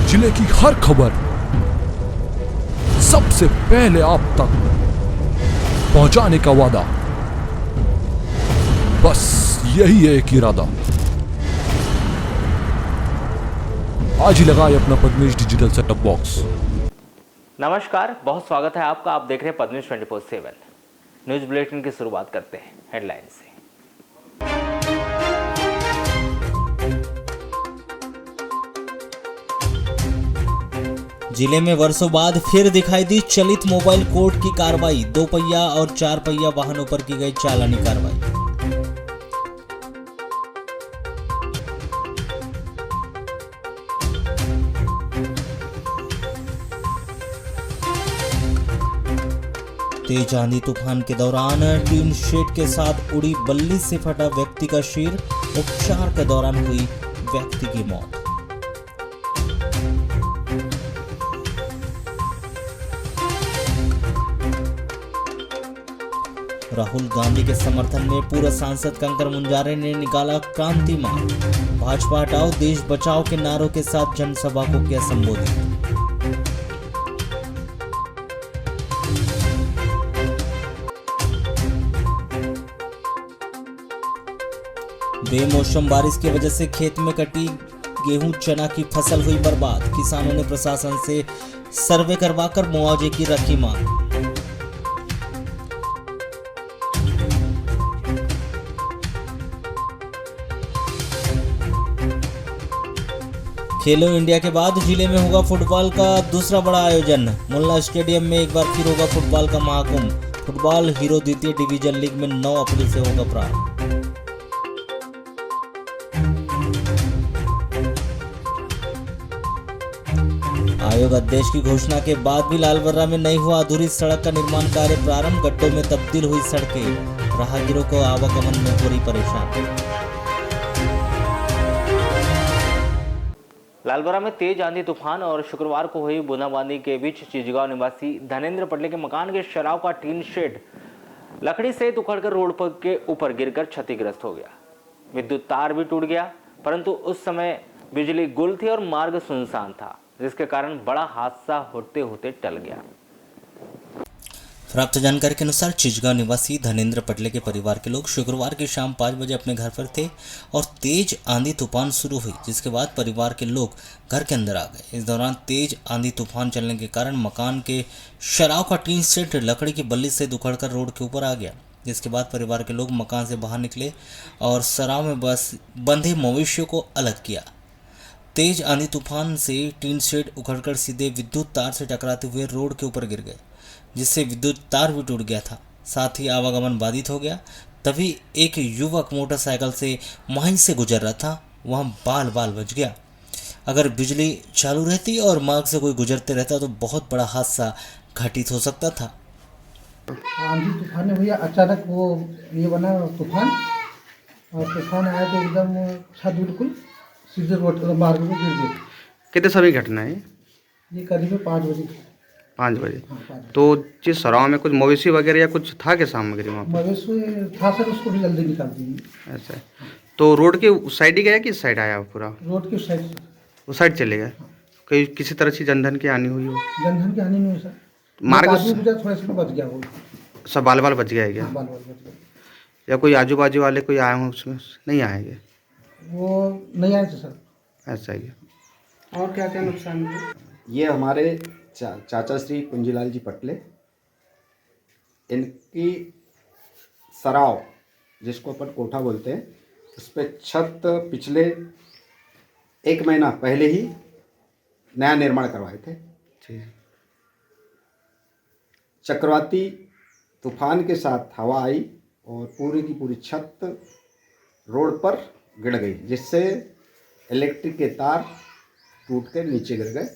जिले की हर खबर सबसे पहले आप तक पहुंचाने का वादा, बस यही है एक इरादा। आज ही लगाए अपना पद्मेश डिजिटल सेटअप बॉक्स। नमस्कार, बहुत स्वागत है आपका। आप देख रहे हैं पद्मेश 24/7 न्यूज बुलेटिन की शुरुआत करते हैं हेडलाइन से। जिले में वर्षों बाद फिर दिखाई दी चलित मोबाइल कोर्ट की कार्रवाई। 2 पहिया और 4 पहिया वाहनों पर की गई चालानी कार्रवाई। तेज आंधी तूफान के दौरान टीन शेड के साथ उड़ी बल्ली से फटा व्यक्ति का सिर। उपचार के दौरान हुई व्यक्ति की मौत। राहुल गांधी के समर्थन में पूर्व सांसद कंकर मुंजारे ने निकाला क्रांति मार्च। भाजपा हटाओ देश बचाओ के नारों के साथ जनसभा को किया संबोधित। बेमौसम बारिश की वजह से खेत में कटी गेहूं चना की फसल हुई बर्बाद। किसानों ने प्रशासन से सर्वे करवाकर मुआवजे की रखी मांग। खेलो इंडिया के बाद जिले में होगा फुटबॉल का दूसरा बड़ा आयोजन। मुल्ला स्टेडियम में एक बार फिर होगा फुटबॉल का महाकुंभ। फुटबॉल हीरो द्वितीय डिवीजन लीग में 9 अप्रैल से होगा प्रारंभ। आयोग अध्यक्ष की घोषणा के बाद भी लालबर्रा में नहीं हुआ अधूरी सड़क का निर्माण कार्य प्रारंभ। गड्ढों में तब्दील हुई सड़कें। राहगीरों को आवागमन में हो रही परेशानी। लालबर्रा में तेज आंधी तूफान और शुक्रवार को हुई बूंदाबांदी के बीच चिचगांव निवासी धनेंद्र पटले के मकान के शराब का टीन शेड लकड़ी से उखड़कर रोड के ऊपर गिरकर क्षतिग्रस्त हो गया। विद्युत तार भी टूट गया, परंतु उस समय बिजली गुल थी और मार्ग सुनसान था, जिसके कारण बड़ा हादसा होते होते टल गया। प्राप्त जानकारी के अनुसार चिचगांव निवासी धनेंद्र पटले के परिवार के लोग शुक्रवार की शाम 5 बजे अपने घर पर थे और तेज आंधी तूफान शुरू हुई, जिसके बाद परिवार के लोग घर के अंदर आ गए। इस दौरान तेज आंधी तूफान चलने के कारण मकान के शराब का टीन सेट लकड़ी की बल्ली से उखड़कर रोड के ऊपर आ गया, जिसके बाद परिवार के लोग मकान से बाहर निकले और शराब में बंधे मवेशियों को अलग किया। तेज आंधी तूफान से टीन शेड उखड़कर सीधे विद्युत तार से टकराते हुए रोड के ऊपर गिर गए, जिससे विद्युत तार भी टूट गया था। साथ ही आवागमन बाधित हो गया। तभी एक युवक मोटरसाइकिल से वहीं से गुजर रहा था, वहां बाल बाल बच गया। अगर बिजली चालू रहती और मार्ग से कोई गुजरते रहता तो बहुत बड़ा हादसा घटित हो सकता था। आंधी तूफान में भैया अचानक वो ये बना तूफान, और तूफान आया तो एकदम छत बिल्कुल सीधे रोड मार्ग में गिर गई। कितने समय की घटना है ये करीब 5 बजे। 5 बजे। हाँ, 5 बजे। तो जिस सराव में कुछ मवेशी वगैरह या कुछ था क्या सामग्री वहाँ पर? मवेशी था सर, उसको भी जल्दी निकाल दिए। ऐसा है। तो रोड के उस साइड ही गया कि इस साइड आया पूरा? रोड के साइड से। उस साइड चले गए। कहीं किसी तरह से जनधन की हानि हुई हो? जनधन की हानि नहीं हुई सर। मार्ग आदमी गुजरा थोड़ा सा बच गया वो। सब बाल बाल बच गया है क्या? हाँ, बाल बाल बच गया। या कोई आजू बाजू वाले कोई आए हों उसमें? नहीं आएंगे, वो नहीं आए थे सर। ऐसा ही है। और क्या क्या नुकसान हुआ? ये हमारे चाचा श्री कुंजीलाल जी पटले, इनकी सराव जिसको अपन कोठा बोलते हैं, उस पर छत पिछले 1 महीना पहले ही नया निर्माण करवाए थे। चक्रवाती तूफान के साथ हवा आई और पूरी की पूरी छत रोड पर गिर गई, जिससे इलेक्ट्रिक के तार टूट कर नीचे गिर गए।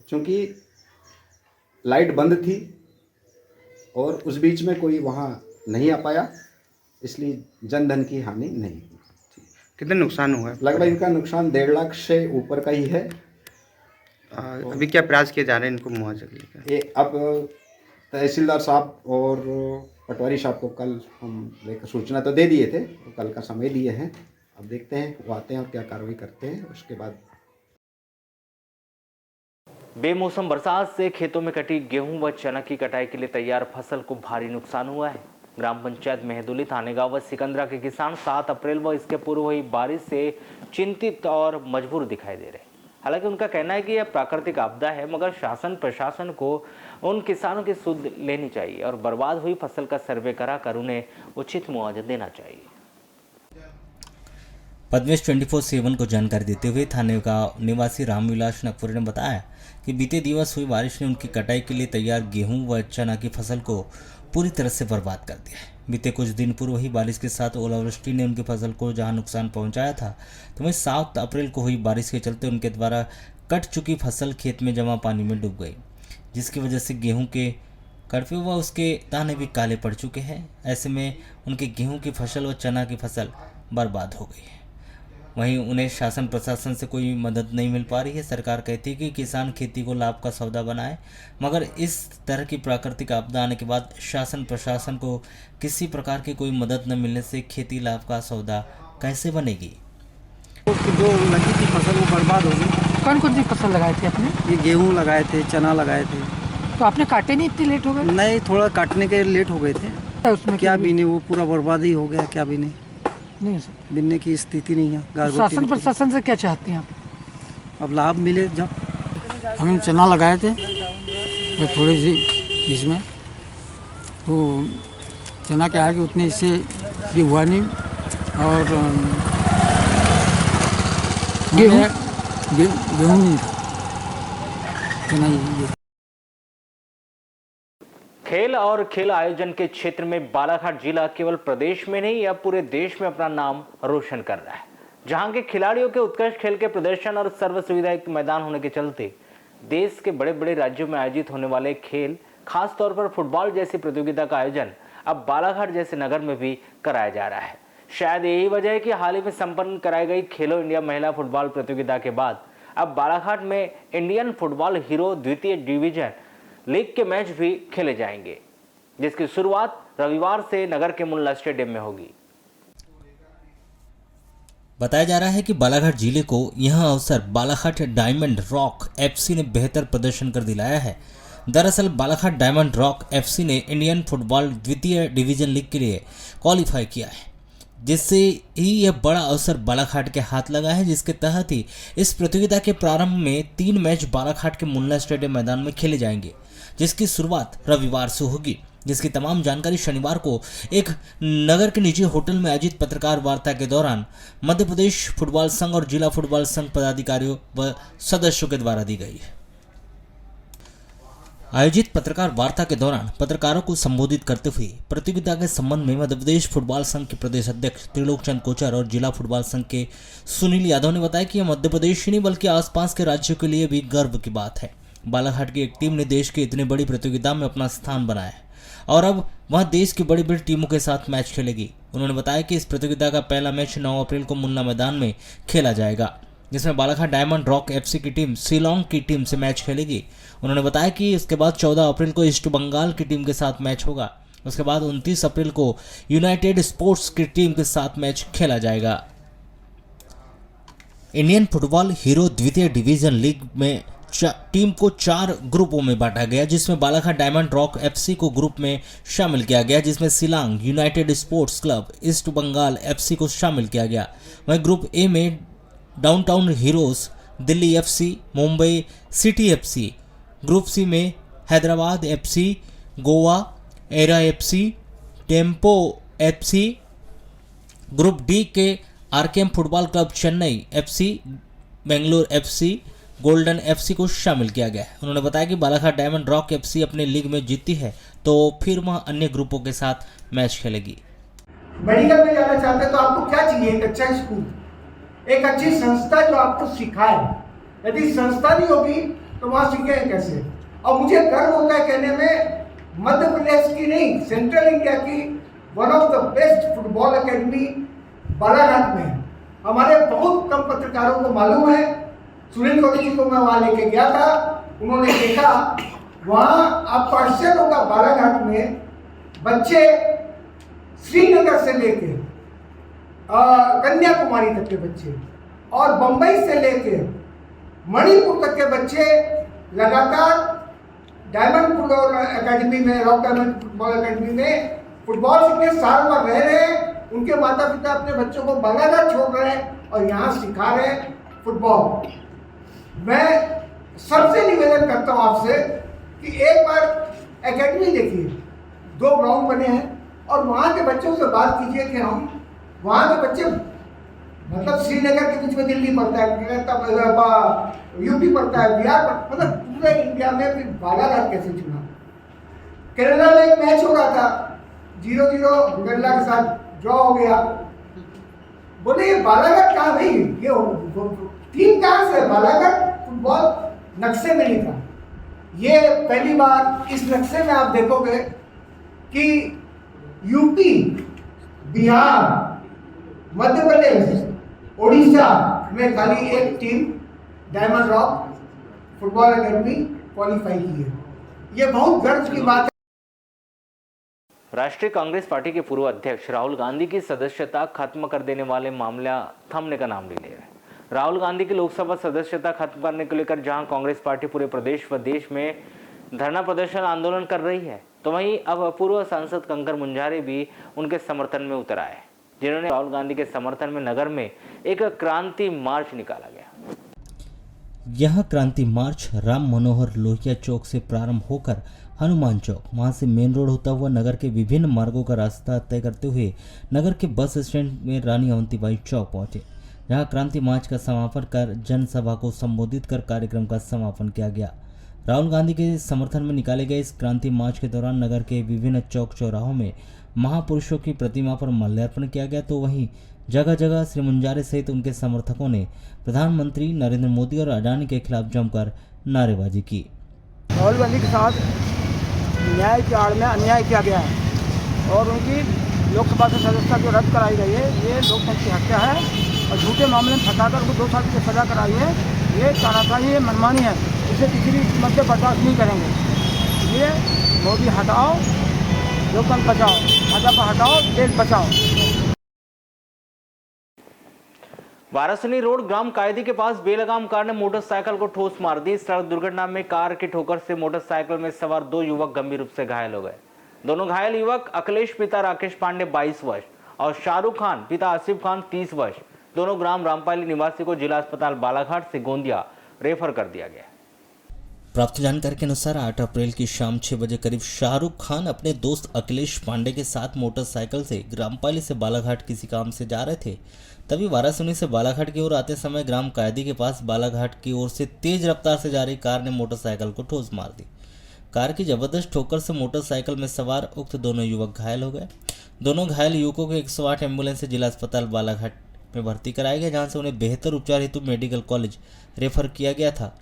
क्योंकि लाइट बंद थी और उस बीच में कोई वहाँ नहीं आ पाया, इसलिए जनधन की हानि नहीं हुई। कितने नुकसान हुआ है? लगभग इनका नुकसान 1.5 लाख से ऊपर का ही है। अभी क्या प्रयास किए जा रहे हैं इनको मुआवजे के लिए? ये अब तहसीलदार साहब और पटवारी साहब को कल हम लेकर सूचना तो दे दिए थे, तो कल का समय दिए हैं। अब देखते हैं वो आते हैं और क्या कार्रवाई करते हैं, उसके बाद बेमौसम बरसात से खेतों में कटी गेहूं व चना की कटाई के लिए तैयार फसल को भारी नुकसान हुआ है। ग्राम पंचायत मेहदुली थाने गांव व सिकंदरा के किसान 7 अप्रैल व इसके पूर्व हुई बारिश से चिंतित और मजबूर दिखाई दे रहे। हालांकि उनका कहना है कि यह प्राकृतिक आपदा है, मगर शासन प्रशासन को उन किसानों की सुध लेनी चाहिए और बर्बाद हुई फसल का सर्वे कराकर उन्हें उचित मुआवजा देना चाहिए। पद्मेश 24/7 को जानकारी देते हुए थाने का निवासी रामविलास नकपुरे ने बताया कि बीते दिवस हुई बारिश ने उनकी कटाई के लिए तैयार गेहूं व चना की फसल को पूरी तरह से बर्बाद कर दिया है। बीते कुछ दिन पूर्व ही बारिश के साथ ओलावृष्टि ने उनकी फसल को जहां नुकसान पहुंचाया था, तो वहीं 7 अप्रैल को हुई बारिश के चलते उनके द्वारा कट चुकी फसल खेत में जमा पानी में डूब गई, जिसकी वजह से गेहूं के कड़वे व उसके दाने भी काले पड़ चुके हैं। ऐसे में उनके गेहूं की फसल व चना की फसल बर्बाद हो गई है। वहीं उन्हें शासन प्रशासन से कोई मदद नहीं मिल पा रही है। सरकार कहती है कि किसान खेती को लाभ का सौदा बनाए, मगर इस तरह की प्राकृतिक आपदा आने के बाद शासन प्रशासन को किसी प्रकार की कोई मदद न मिलने से खेती लाभ का सौदा कैसे बनेगी। जो लगी थी फसल वो बर्बाद हो गई। कौन कौन सी फसल लगाए थे आपने? ये गेहूँ लगाए थे, चना लगाए थे। तो आपने काटे नहीं, इतनी लेट हो गए? नहीं, थोड़ा काटने के लेट हो गए थे। उसमें क्या बीने, वो पूरा बर्बाद ही हो गया। क्या बीने, नहीं सर, बीनने की स्थिति नहीं है। शासन प्रशासन से क्या चाहते हैं आप? अब लाभ मिले। जब हमने चना लगाए थे थोड़ी सी इसमें, तो चना के आगे उतने इससे ये हुआ नहीं, और गेहूँ नहीं था, चना ये। खेल और खेल आयोजन के क्षेत्र में बालाघाट जिला केवल प्रदेश में नहीं, अब पूरे देश में अपना नाम रोशन कर रहा है। जहां के खिलाड़ियों के उत्कृष्ट खेल के प्रदर्शन और सर्व सुविधा युक्त मैदान होने के चलते देश के बड़े बड़े राज्यों में आयोजित होने वाले खेल, खास तौर पर फुटबॉल जैसी प्रतियोगिता का आयोजन अब बालाघाट जैसे नगर में भी कराया जा रहा है। शायद यही वजह है कि हाल ही में संपन्न कराई गई खेलो इंडिया महिला फुटबॉल प्रतियोगिता के बाद अब बालाघाट में इंडियन फुटबॉल हीरो द्वितीय डिवीजन लीग के मैच भी खेले जाएंगे, जिसकी शुरुआत रविवार से नगर के मुल्ला स्टेडियम में होगी। बताया जा रहा है कि बालाघाट जिले को यह अवसर बालाघाट डायमंड रॉक एफसी ने बेहतर प्रदर्शन कर दिलाया है। दरअसल बालाघाट डायमंड रॉक एफसी ने इंडियन फुटबॉल द्वितीय डिवीजन लीग के लिए क्वालिफाई किया है, जिससे ही यह बड़ा अवसर बालाघाट के हाथ लगा है, जिसके तहत ही इस प्रतियोगिता के प्रारंभ में 3 मैच बालाघाट के मुल्ला स्टेडियम मैदान में खेले जाएंगे, जिसकी शुरुआत रविवार से होगी। जिसकी तमाम जानकारी शनिवार को एक नगर के निजी होटल में आयोजित पत्रकार वार्ता के दौरान मध्य प्रदेश फुटबॉल संघ और जिला फुटबॉल संघ पदाधिकारियों व सदस्यों के द्वारा दी गई है। आयोजित पत्रकार वार्ता के दौरान पत्रकारों को संबोधित करते हुए प्रतियोगिता के संबंध में मध्य प्रदेश फुटबॉल संघ के प्रदेश अध्यक्ष त्रिलोक चंद कोचर और जिला फुटबॉल संघ के सुनील यादव ने बताया कि यह मध्य प्रदेश ही नहीं बल्कि आसपास के राज्यों के लिए भी गर्व की बात है। बालाघाट की एक टीम ने देश की इतनी बड़ी प्रतियोगिता में अपना स्थान बनाया है और अब वह देश की बड़ी बड़ी टीमों के साथ मैच खेलेगी। उन्होंने बताया कि इस प्रतियोगिता का पहला मैच 9 अप्रैल को मुन्ना मैदान में खेला जाएगा, जिसमें बालाघाट डायमंड रॉक एफसी की टीम शिलोंग की टीम से मैच खेलेगी। उन्होंने बताया कि उसके बाद 14 अप्रैल को ईस्ट बंगाल की टीम के साथ मैच होगा। उसके बाद 29 अप्रैल को यूनाइटेड स्पोर्ट्स की टीम के साथ मैच खेला जाएगा। इंडियन फुटबॉल हीरो द्वितीय डिवीजन लीग में टीम को 4 ग्रुपों में बांटा गया, जिसमें बालाघाट डायमंड रॉक एफसी को ग्रुप में शामिल किया गया, जिसमें Shillong united sports club, east Bengal FC को शामिल किया गया। वहीं ग्रुप ए में downtown heroes, Delhi FC, Mumbai city FC. Group C में Hyderabad FC, Goa era FC, tempo FC. Group D के RKM football club Chennai FC, Bangalore FC, golden FC को शामिल किया गया है। उन्होंने बताया कि बालाघाट डायमंड रॉक एफसी अपने लीग में जीती है तो फिर वह अन्य ग्रुपों के साथ मैच खेलेगी। मेडिकल में जाना चाहते हैं तो आपको क्या चाहिए? एक अच्छा स्कूल, एक अच्छी संस्था जो आपको सिखाए। यदि संस्था नहीं होगी तो वहाँ सीखेंगे कैसे? और मुझे गर्व होता है कहने में, मध्य प्रदेश की नहीं, सेंट्रल इंडिया की one of the best football academy Balaghat में है। हमारे बहुत कम पत्रकारों को मालूम है। सुनील कोहली जी को मैं वहाँ लेके गया था, उन्होंने देखा वहाँ आपको आश्चर्य होगा, बालाघाट में बच्चे श्रीनगर से लेके कन्याकुमारी तक के बच्चे और बम्बई से लेके मणिपुर तक के बच्चे लगातार डायमंड फुटबॉल एकेडमी में, रॉक डायमंड फुटबॉल एकेडमी में फुटबॉल सीखने साल भर रह रहे हैं। उनके माता पिता अपने बच्चों को बालाघाट छोड़ रहे हैं और यहाँ सिखा रहे हैं फुटबॉल। मैं सबसे निवेदन करता हूँ आपसे कि एक बार एकेडमी देखिए, 2 ग्राउंड बने हैं और वहाँ के बच्चों से बात कीजिए कि हम वहाँ के बच्चे, मतलब श्रीनगर के बीच में दिल्ली पड़ता है, यूपी पड़ता है, बिहार, मतलब पूरे इंडिया में फिर बालाघाट कैसे चुना। केरला में एक मैच हो रहा था, 0-0 केरला के साथ ड्रॉ हो गया। बोले ये बालाघाट कहाँ भाई, ये टीम कहाँ से? बालाघाट फुटबॉल नक्शे में नहीं था। ये पहली बार इस नक्शे में आप देखोगे कि यूपी, बिहार, मध्य प्रदेश, उड़ीसा में खाली एक team diamond rock football academy qualify की है। ये बहुत गर्व की बात है। राष्ट्रीय कांग्रेस पार्टी के पूर्व अध्यक्ष राहुल गांधी की सदस्यता खत्म कर देने वाले मामला थमने का नाम नहीं ले रहे। राहुल गांधी की लोकसभा सदस्यता खत्म करने को लेकर जहां कांग्रेस पार्टी पूरे प्रदेश व देश में धरना प्रदर्शन आंदोलन कर रही है, तो वहीं अब पूर्व सांसद कंकर मुंजारे भी उनके समर्थन में उतर आए, जिन्होंने राहुल गांधी के समर्थन में नगर में एक क्रांति मार्च निकाला गया। यह क्रांति मार्च राम मनोहर लोहिया चौक से प्रारंभ होकर हनुमान चौक, वहां से मेन रोड होता हुआ नगर के विभिन्न मार्गों का रास्ता तय करते हुए नगर के बस स्टैंड में रानी अवंतीबाई चौक पहुंचे, जहां क्रांति मार्च का समापन कर जनसभा को संबोधित कर कार्यक्रम का समापन किया गया। राहुल गांधी के समर्थन में निकाले गए इस क्रांति मार्च के दौरान नगर के विभिन्न चौक चौराहों में महापुरुषों की प्रतिमा पर माल्यार्पण किया गया, तो वहीं जगह जगह श्री मुंजारे सहित उनके समर्थकों ने प्रधानमंत्री नरेंद्र मोदी और अडानी के खिलाफ जमकर नारेबाजी की। राहुल गांधी के साथ न्याय की आड़ में अन्याय किया गया है और उनकी लोकसभा से सदस्यता जो रद्द कराई गई है, ये लोकतंत्र की हत्या है और झूठे मामले में फंसाकर उनको 2 साल की सजा कराई है। ये तानाशाही है, मनमानी है, इसे किसी भी कीमत पर बर्दाश्त नहीं करेंगे। इसलिए मोदी हटाओ, लोकतंत्र बचाओ, भाजपा हटाओ, देश बचाओ। वारासनी रोड ग्राम कायदी के पास बेलगाम कार ने मोटरसाइकिल को ठोस मार दी। सड़क दुर्घटना में कार की ठोकर से मोटरसाइकिल में सवार 2 युवक गंभीर रूप से घायल हो गए। दोनों घायल युवक अखिलेश पिता राकेश पांडे 22 वर्ष और शाहरुख खान पिता आसिफ खान 30 वर्ष, दोनों ग्राम रामपाली निवासी को जिला अस्पताल बालाघाट से गोंदिया रेफर कर दिया गया। प्राप्त जानकारी के अनुसार 8 अप्रैल की शाम 6 बजे करीब शाहरुख खान अपने दोस्त अखिलेश पांडे के साथ मोटरसाइकिल से ग्रामपाली से बालाघाट किसी काम से जा रहे थे। तभी वारासनी से बालाघाट की ओर आते समय ग्राम कायदी के पास बालाघाट की ओर से तेज रफ्तार से जा रही कार ने मोटरसाइकिल को ठोस मार दी। कार की जबरदस्त ठोकर से मोटरसाइकिल में सवार उक्त दोनों युवक घायल हो गए। दोनों घायल युवकों को 108 एम्बुलेंस से जिला अस्पताल बालाघाट में भर्ती कराया गया, जहां से उन्हें बेहतर उपचार हेतु मेडिकल कॉलेज रेफर किया गया था।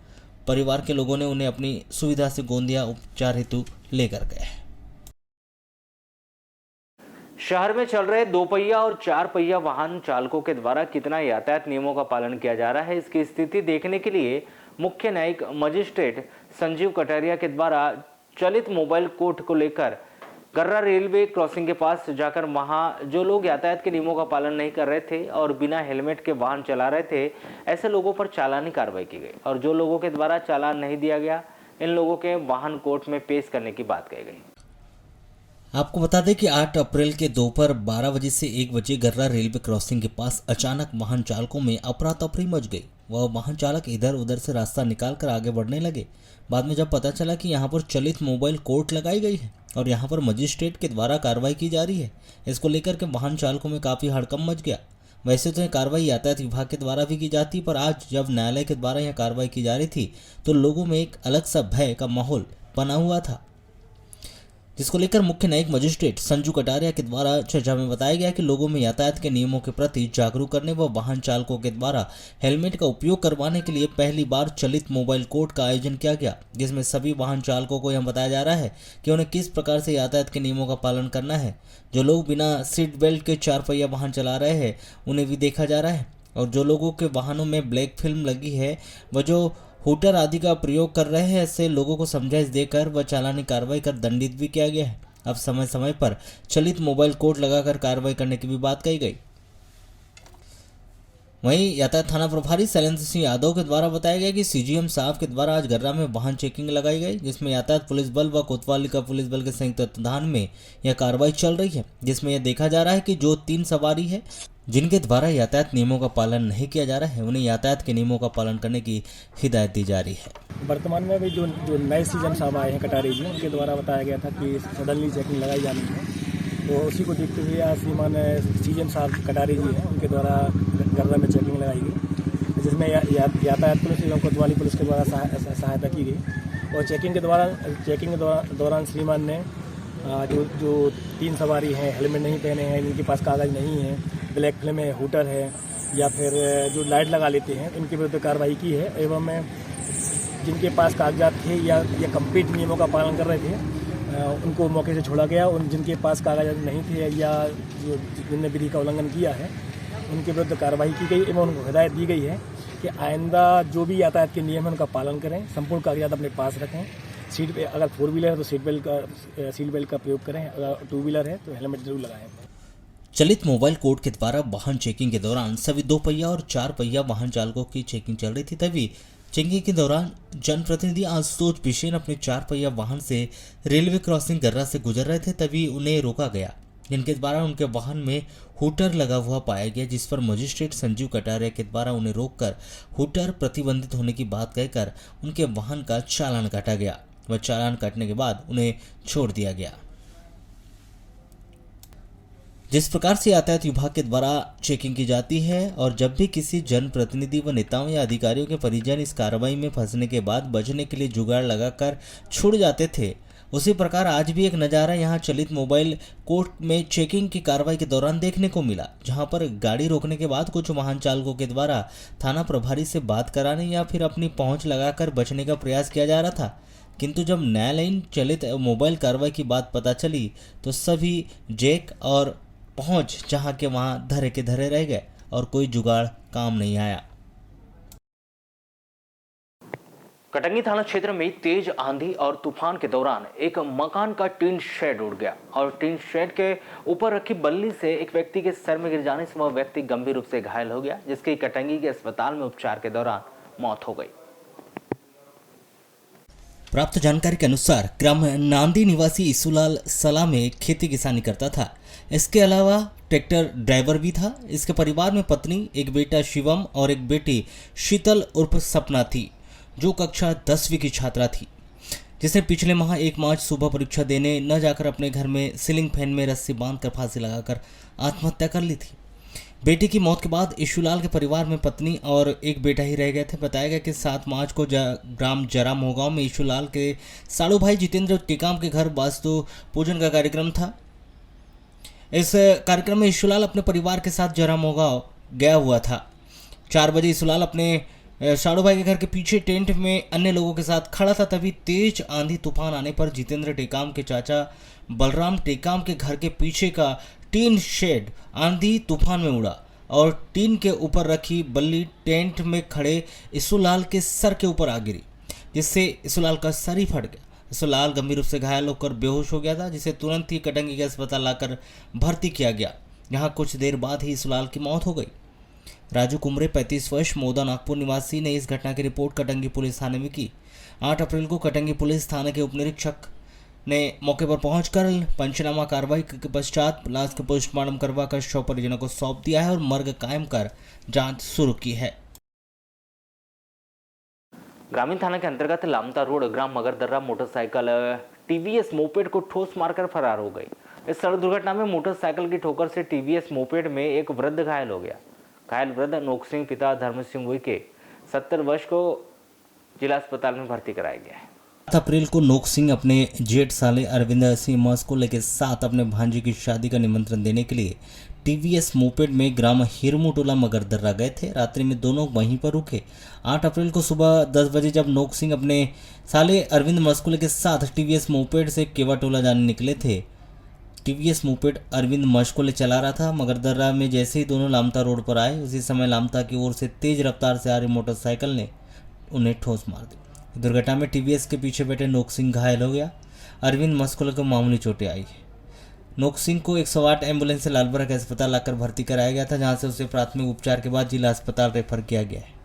परिवार के लोगों ने उन्हें अपनी सुविधा से गोंदिया उपचार हेतु लेकर गए। शहर में चल रहे 2 पहिया और 4 पहिया वाहन चालकों के द्वारा कितना यातायात नियमों का पालन किया जा रहा है, इसकी स्थिति देखने के लिए मुख्य न्यायिक मजिस्ट्रेट संजीव कटारिया के द्वारा चलित मोबाइल कोर्ट को लेकर गर्रा रेलवे क्रॉसिंग के पास जाकर वहां जो लोग यातायात के नियमों का पालन नहीं कर रहे थे और बिना हेलमेट के वाहन चला रहे थे, ऐसे लोगों पर चालानी कार्रवाई की गई और जो लोगों के द्वारा चालान नहीं दिया गया, इन लोगों के वाहन कोर्ट में पेश करने की बात कही गई। आपको बता दें कि 8 अप्रैल के दोपहर 12 बजे से 1 बजे गर्रा रेलवे क्रॉसिंग के पास अचानक वाहन चालकों में अफरा तफरी मच गई। वह वाहन चालक इधर उधर से रास्ता निकालकर आगे बढ़ने लगे। बाद में जब पता चला कि यहां पर चलित मोबाइल कोर्ट लगाई गई है और यहां पर मजिस्ट्रेट के द्वारा कार्रवाई की जा रही है, इसको लेकर के वाहन चालकों में काफ़ी हड़कंप मच गया। वैसे तो यह कार्रवाई यातायात विभाग के द्वारा भी की जाती, पर आज जब न्यायालय के द्वारा यह कार्रवाई की जा रही थी तो लोगों में एक अलग सा भय का माहौल बना हुआ था, जिसको लेकर मुख्य न्यायिक मजिस्ट्रेट संजू कटारिया के द्वारा चर्चा में बताया गया कि लोगों में यातायात के नियमों के प्रति जागरूक करने व वाहन चालकों के द्वारा हेलमेट का उपयोग करवाने के लिए पहली बार चलित मोबाइल कोर्ट का आयोजन किया गया, जिसमें सभी वाहन चालकों को यह बताया जा रहा है कि उन्हें किस प्रकार से यातायात के नियमों का पालन करना है। जो लोग बिना सीट बेल्ट के 4 पहिया वाहन चला रहे हैं उन्हें भी देखा जा रहा है और जो लोगों के वाहनों में ब्लैक फिल्म लगी है व जो हूटर आदि का प्रयोग कर रहे हैं, ऐसे लोगों को समझाइश देकर व चालानी कार्रवाई कर दंडित भी किया गया है। अब समय समय पर चलित मोबाइल कोर्ट लगाकर कार्रवाई करने की भी बात कही गई। वहीं यातायात थाना प्रभारी शैलेंद्र सिंह यादव के द्वारा बताया गया कि सीजीएम साहब के द्वारा आज गर्रा में वाहन चेकिंग लगाई गई, जिसमें यातायात पुलिस बल व कोतवाली का पुलिस बल के संयुक्त तत्वाधान में यह कार्रवाई चल रही है, जिसमें यह देखा जा रहा है कि जो 3 सवारी है जिनके द्वारा यातायात नियमों का पालन नहीं किया जा रहा है, उन्हें यातायात के नियमों का पालन करने की हिदायत दी जा रही है। वर्तमान में भी जो नए सीएम साहब आए हैं कटारी जी, उनके द्वारा बताया गया था कि सडनली चेकिंग लगाई जानी है, तो उसी को देखते हुए आज श्रीमान सीएम साहब कटारी जी हैं, उनके द्वारा गर्रा में चेकिंग लगाई गई, जिसमें यातायात पुलिस एवं कोतवाली पुलिस के द्वारा सहायता की गई। और चेकिंग के दौरान श्रीमान ने जो 3 सवारी हैं हेलमेट नहीं पहने हैं, इनके पास कागज़ नहीं है, ब्लैक फिल्म है, हूटर है या फिर जो लाइट लगा लेते हैं, इनके विरुद्ध कार्रवाई की है। एवं जिनके पास कागजात थे या कंप्लीट नियमों का पालन कर रहे थे, उनको मौके से छोड़ा गया। उन जिनके पास कागजात नहीं थे या जिनने विधि का उल्लंघन किया है, उनके विरुद्ध कार्रवाई की गई एवं उनको हिदायत दी गई है कि आइंदा जो भी यातायात के नियम है उनका पालन करें, संपूर्ण कागजात अपने पास रखें, सीट पे अगर 4 व्हीलर है तो सीट बेल्ट का प्रयोग करें, अगर 2 व्हीलर है तो हेलमेट जरूर लगाएं। चलित मोबाइल कोर्ट के द्वारा वाहन चेकिंग के दौरान सभी 2 पहिया और 4 पहिया वाहन चालकों की चेकिंग चल रही थी, तभी चेकिंग के दौरान जनप्रतिनिधि आशुतोष बिशेन अपने 4 पहिया वाहन से रेलवे क्रॉसिंग गर्रा से गुजर रहे थे, तभी उन्हें रोका गया, जिनके द्वारा उनके वाहन में हूटर लगा हुआ पाया गया, जिस पर मजिस्ट्रेट संजीव कटारिया के द्वारा उन्हें रोककर हूटर प्रतिबंधित होने की बात कहकर उनके वाहन का चालान काटा गया व चालान काटने के बाद उन्हें छोड़ दिया गया। जिस प्रकार से यातायात विभाग के द्वारा चेकिंग की जाती है और जब भी किसी जनप्रतिनिधि व नेताओं या अधिकारियों के परिजन इस कार्रवाई में फंसने के बाद बचने के लिए जुगाड़ लगाकर छुड़ जाते थे, उसी प्रकार आज भी एक नज़ारा यहां चलित मोबाइल कोर्ट में चेकिंग की कार्रवाई के दौरान देखने को मिला, जहां पर गाड़ी रोकने के बाद कुछ वाहन चालकों के द्वारा थाना प्रभारी से बात कराने या फिर अपनी पहुंच लगाकर बचने का प्रयास किया जा रहा था, किंतु जब न्यायालयीन चलित मोबाइल कार्रवाई की बात पता चली तो सभी जैक और पहुंच जहां के वहां धरे के धरे रह गए और कोई जुगाड़ काम नहीं आया। कटंगी थाना क्षेत्र में तेज आंधी और तूफान के दौरान एक मकान का टीन शेड उड़ गया और टीन शेड के ऊपर रखी बल्ली से एक व्यक्ति के सर में गिर जाने से वह व्यक्ति गंभीर रूप से घायल हो गया, जिसकी कटंगी के अस्पताल में उपचार के दौरान मौत हो गई। प्राप्त जानकारी के अनुसार ग्राम नांदी निवासी ईसुलाल सला में खेती किसानी करता था। इसके अलावा ट्रैक्टर ड्राइवर भी था। इसके परिवार में पत्नी, एक बेटा शिवम और एक बेटी शीतल उर्फ सपना थी, जो कक्षा 10वीं की छात्रा थी, जिसने पिछले माह 1 मार्च सुबह परीक्षा देने न जाकर अपने घर में सीलिंग फैन में रस्सी बांधकर फांसी लगाकर आत्महत्या कर ली थी। बेटी की मौत के बाद ईशुलाल के परिवार में पत्नी और एक बेटा ही रह गए थे। बताया गया कि 7 मार्च को ग्राम जरा मोहगांव में ईशुलाल के साड़ू भाई जितेंद्र टिकाम के घर वास्तु पूजन का कार्यक्रम था। इस कार्यक्रम में ईशुलाल अपने परिवार के साथ जरा मोहगांव गया हुआ था। 4 बजे ईशुलाल अपने साड़ू भाई के घर के पीछे टेंट में अन्य लोगों के साथ खड़ा था, तभी तेज आंधी तूफान आने पर जितेंद्र टेकाम के चाचा बलराम टेकाम के घर के पीछे का टीन शेड आंधी तूफान में उड़ा और टीन के ऊपर रखी बल्ली टेंट में खड़े ईशुलाल के सर के ऊपर आ गिरी, जिससे ईशुलाल का सर ही फट गया। ईशुलाल गंभीर रूप से घायल होकर बेहोश हो गया था, जिसे तुरंत ही कटंगी के अस्पताल लाकर भर्ती किया गया। यहाँ कुछ देर बाद ही ईशुलाल की मौत हो गई। राजू कुमरे 35 वर्ष मौदा नागपुर निवासी ने इस घटना की रिपोर्ट कटंगी पुलिस थाने में की। 8 अप्रैल को कटंगी पुलिस थाने के उपनिरीक्षक ने मौके पर पहुंचकर पंचनामा कार्रवाई के पश्चात लाश का पोस्टमार्टम करवाकर शव परिजनों को सौंप दिया है और मर्ग कायम कर जांच शुरू की है। ग्रामीण थाना के अंतर्गत लामता रोड ग्राम मगरदर्रा मोटरसाइकिल टीवीएस मोपेड को ठोस मारकर फरार हो गई। इस सड़क दुर्घटना में मोटरसाइकिल की ठोकर से टीवीएस मोपेड में एक वृद्ध घायल हो गया। घायल वृद्ध नोक सिंह पिता धर्म सिंह वुई के 70 वर्ष को जिला अस्पताल में भर्ती कराया गया है। 7 अप्रैल को नोक सिंह अपने जेठ साले अरविंद सिंह मस्कुले के साथ अपने भांजे की शादी का निमंत्रण देने के लिए टीवीएस मोपेड में ग्राम हिरमुटोला मगरदर्रा गए थे। रात्रि में दोनों वहीं पर रुके। 8 अप्रैल को सुबह 10 बजे जब नोक सिंह अपने साले अरविंद मस्कुले के साथ टीवीएस मोपेड से केवाटोला जाने निकले थे। टीवीएस मोपेड अरविंद मशकोले चला रहा था। मगरदर्रा में जैसे ही दोनों लामता रोड पर आए, उसी समय लामता की ओर से तेज रफ्तार से आ रही मोटरसाइकिल ने उन्हें ठोस मार दी। दुर्घटना में टीवीएस के पीछे बैठे नोक सिंह घायल हो गया। अरविंद मशकोले को मामूली चोटें आई है। नोक सिंह को 108 एम्बुलेंस से लालबर्ग अस्पताल लाकर भर्ती कराया गया था, जहां से उसे प्राथमिक उपचार के बाद जिला अस्पताल रेफर किया गया है।